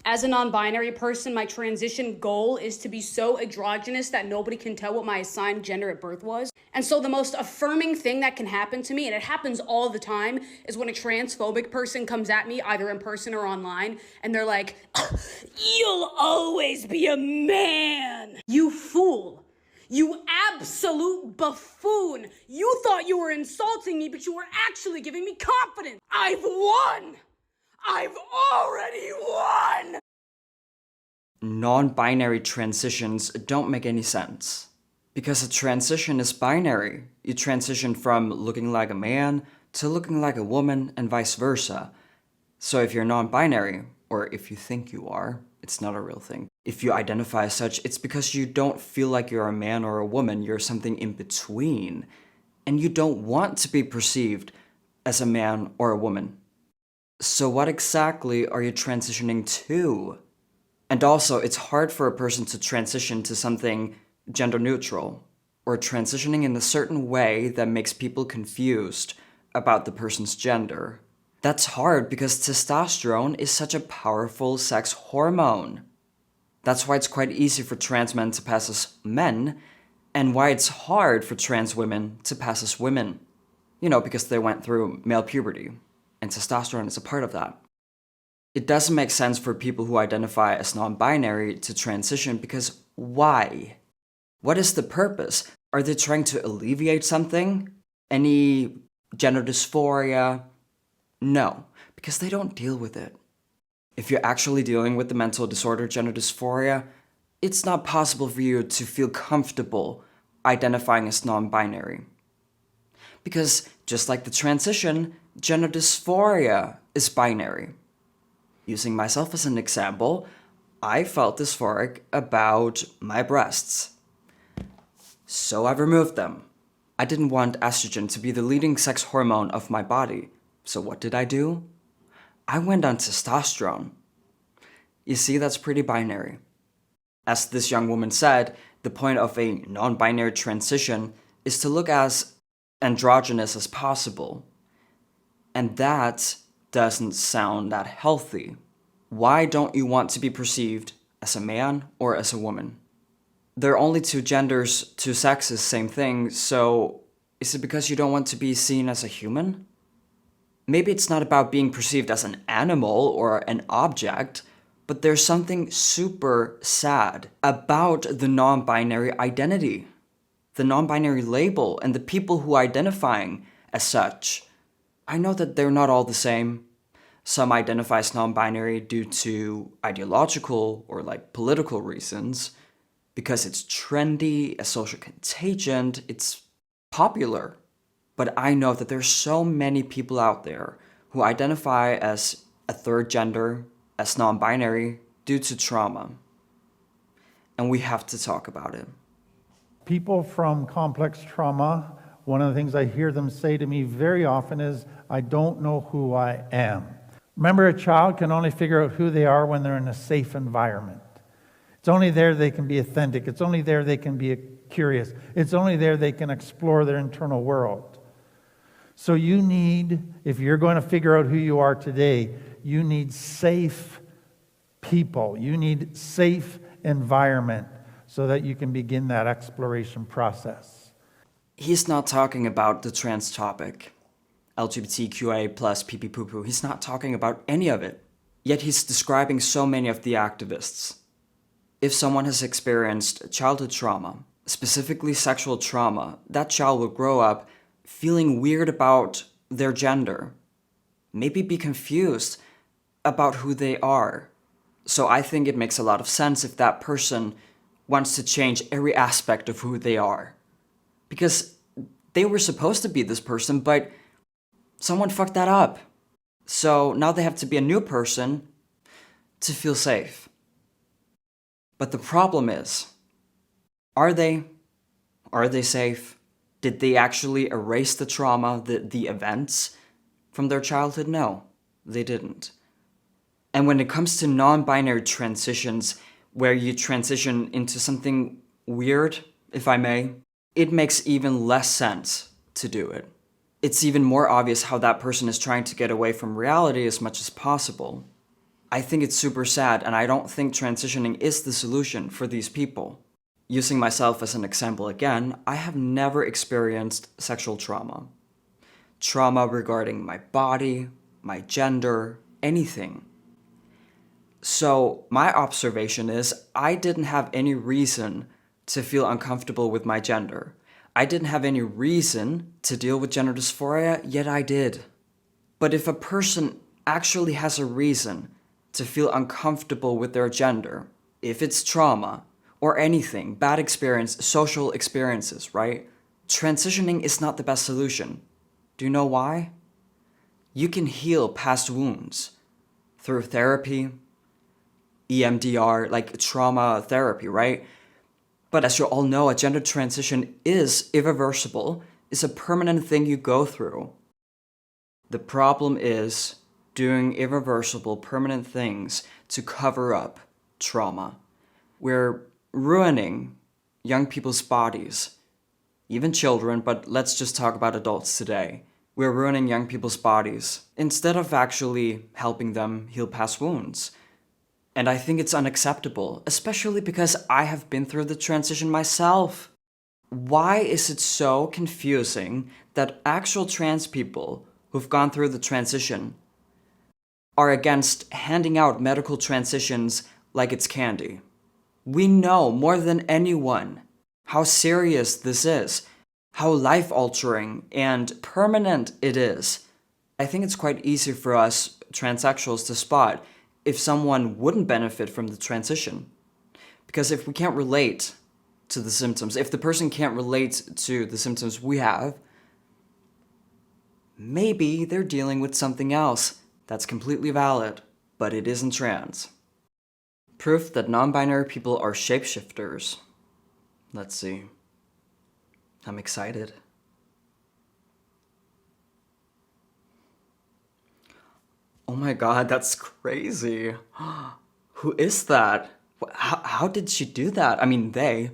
As a non-binary person, my transition goal is to be so androgynous that nobody can tell what my assigned gender at birth was. And so the most affirming thing that can happen to me, and it happens all the time, is when a transphobic person comes at me, either in person or online, and they're like, "You'll always be a man." You fool. You absolute buffoon. You thought you were insulting me, but you were actually giving me confidence. I've won. I've already won! Non-binary transitions don't make any sense. Because a transition is binary. You transition from looking like a man to looking like a woman and vice versa. So if you're non-binary, or if you think you are, it's not a real thing. If you identify as such, it's because you don't feel like you're a man or a woman, you're something in between. And you don't want to be perceived as a man or a woman. So what exactly are you transitioning to? And also, it's hard for a person to transition to something gender neutral, or transitioning in a certain way that makes people confused about the person's gender. That's hard because testosterone is such a powerful sex hormone. That's why it's quite easy for trans men to pass as men, and why it's hard for trans women to pass as women. You know, because they went through male puberty. And testosterone is a part of that. It doesn't make sense for people who identify as non-binary to transition because why? What is the purpose? Are they trying to alleviate something? Any gender dysphoria? No, because they don't deal with it. If you're actually dealing with the mental disorder gender dysphoria, it's not possible for you to feel comfortable identifying as non-binary. Because just like the transition, gender dysphoria is binary. Using myself as an example, I felt dysphoric about my breasts. So I removed them. I didn't want estrogen to be the leading sex hormone of my body. So what did I do? I went on testosterone. You see, that's pretty binary. As this young woman said, the point of a non-binary transition is to look as androgynous as possible. And that doesn't sound that healthy. Why don't you want to be perceived as a man or as a woman? There are only two genders, two sexes, same thing, so is it because you don't want to be seen as a human? Maybe it's not about being perceived as an animal or an object, but there's something super sad about the non-binary identity, the non-binary label, and the people who are identifying as such. I know that they're not all the same. Some identify as non-binary due to ideological or political reasons, because it's trendy, a social contagion, it's popular. But I know that there's so many people out there who identify as a third gender, as non-binary, due to trauma. And we have to talk about it. People from complex trauma, one of the things I hear them say to me very often is, I don't know who I am. Remember, a child can only figure out who they are when they're in a safe environment. It's only there they can be authentic. It's only there they can be curious. It's only there they can explore their internal world. So you need, if you're going to figure out who you are today, you need safe people. You need safe environment so that you can begin that exploration process. He's not talking about the trans topic, LGBTQIA plus pee poo poo. He's not talking about any of it. Yet he's describing so many of the activists. If someone has experienced childhood trauma, specifically sexual trauma, that child will grow up feeling weird about their gender. Maybe be confused about who they are. So I think it makes a lot of sense if that person wants to change every aspect of who they are. Because they were supposed to be this person, but someone fucked that up. So now they have to be a new person to feel safe. But the problem is, are they safe? Did they actually erase the trauma, the events from their childhood? No, they didn't. And when it comes to non-binary transitions, where you transition into something weird, if I may, it makes even less sense to do it. It's even more obvious how that person is trying to get away from reality as much as possible. I think it's super sad, and I don't think transitioning is the solution for these people. Using myself as an example again, I have never experienced sexual trauma. Trauma regarding my body, my gender, anything. So my observation is I didn't have any reason to feel uncomfortable with my gender. I didn't have any reason to deal with gender dysphoria, yet I did. But if a person actually has a reason to feel uncomfortable with their gender, if it's trauma or anything, bad experience, social experiences, right? Transitioning is not the best solution. Do you know why? You can heal past wounds through therapy, EMDR, like trauma therapy, right? But as you all know, a gender transition is irreversible, it's a permanent thing you go through. The problem is doing irreversible, permanent things to cover up trauma. We're ruining young people's bodies, even children, but let's just talk about adults today. We're ruining young people's bodies instead of actually helping them heal past wounds. And I think it's unacceptable, especially because I have been through the transition myself. Why is it so confusing that actual trans people who've gone through the transition are against handing out medical transitions like it's candy? We know more than anyone how serious this is, how life-altering and permanent it is. I think it's quite easy for us transsexuals to spot if someone wouldn't benefit from the transition. Because if we can't relate to the symptoms, if the person can't relate to the symptoms we have, maybe they're dealing with something else that's completely valid, but it isn't trans. Proof that non-binary people are shapeshifters. Let's see. I'm excited. Oh my god, that's crazy. Who is that? How did she do that? I mean, they.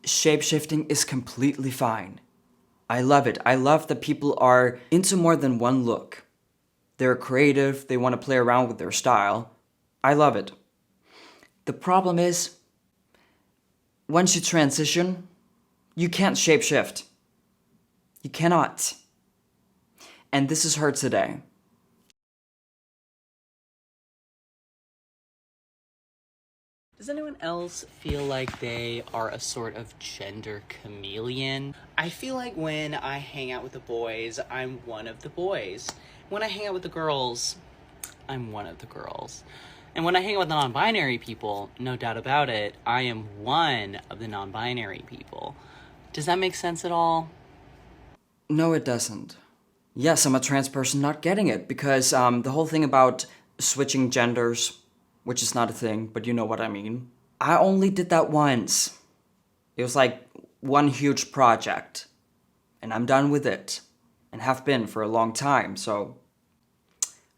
Shapeshifting is completely fine. I love it. I love that people are into more than one look. They're creative, they want to play around with their style. I love it. The problem is, once you transition, you can't shapeshift. You cannot. And this is her today. Does anyone else feel like they are a sort of gender chameleon? I feel like when I hang out with the boys, I'm one of the boys. When I hang out with the girls, I'm one of the girls. And when I hang out with non-binary people, no doubt about it, I am one of the non-binary people. Does that make sense at all? No, it doesn't. Yes, I'm a trans person not getting it, because the whole thing about switching genders, which is not a thing, but you know what I mean. I only did that once. It was like one huge project, and I'm done with it, and have been for a long time, so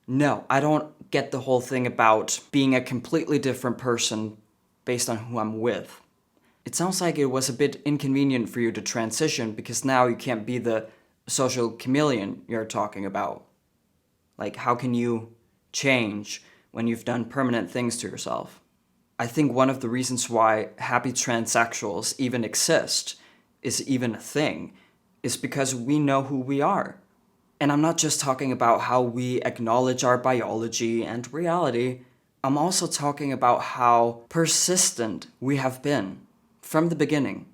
no, I don't get the whole thing about being a completely different person based on who I'm with. It sounds like it was a bit inconvenient for you to transition because now you can't be the social chameleon you're talking about. Like, how can you change when you've done permanent things to yourself? I think one of the reasons why happy transsexuals even exist, is even a thing, is because we know who we are. And I'm not just talking about how we acknowledge our biology and reality, I'm also talking about how persistent we have been from the beginning.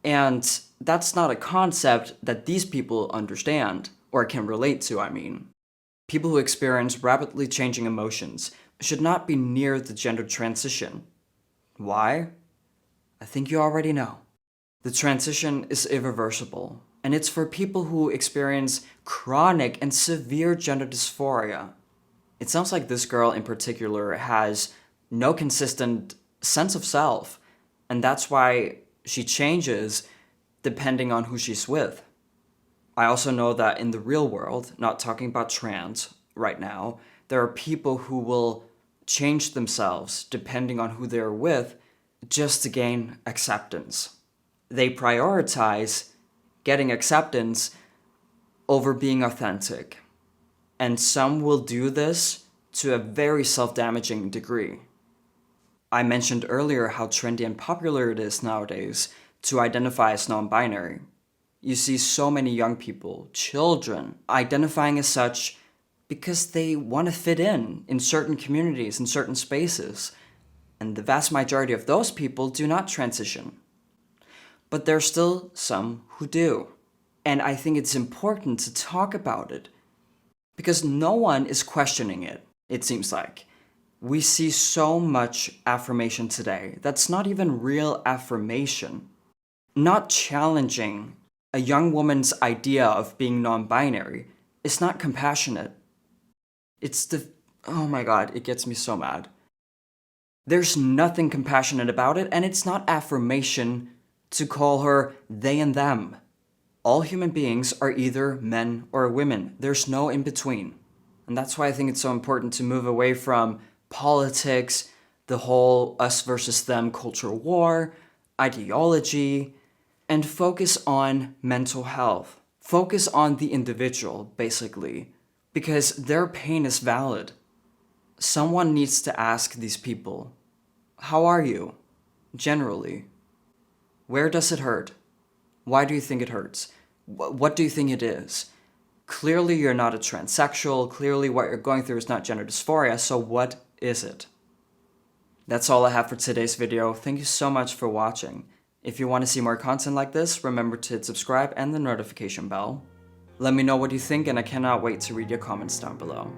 And that's not a concept that these people understand, or can relate to, I mean. People who experience rapidly changing emotions should not be near the gender transition. Why? I think you already know. The transition is irreversible, and it's for people who experience chronic and severe gender dysphoria. It sounds like this girl in particular has no consistent sense of self, and that's why she changes depending on who she's with. I also know that in the real world, not talking about trans right now, there are people who will change themselves depending on who they're with just to gain acceptance. They prioritize getting acceptance over being authentic. And some will do this to a very self-damaging degree. I mentioned earlier how trendy and popular it is nowadays to identify as non-binary. You see so many young people, children, identifying as such because they want to fit in certain communities, in certain spaces. And the vast majority of those people do not transition. But there's still some who do. And I think it's important to talk about it because no one is questioning it, it seems like. We see so much affirmation today that's not even real affirmation. Not challenging a young woman's idea of being non-binary is not compassionate. Oh my god, it gets me so mad. There's nothing compassionate about it, and it's not affirmation to call her they and them. All human beings are either men or women. There's no in between. And that's why I think it's so important to move away from politics, the whole us versus them cultural war, ideology, and focus on mental health. Focus on the individual, basically, because their pain is valid. Someone needs to ask these people, how are you, generally? Where does it hurt? Why do you think it hurts? What do you think it is? Clearly you're not a transsexual, clearly what you're going through is not gender dysphoria, so what is it? That's all I have for today's video. Thank you so much for watching. If you want to see more content like this, remember to hit subscribe and the notification bell. Let me know what you think, and I cannot wait to read your comments down below.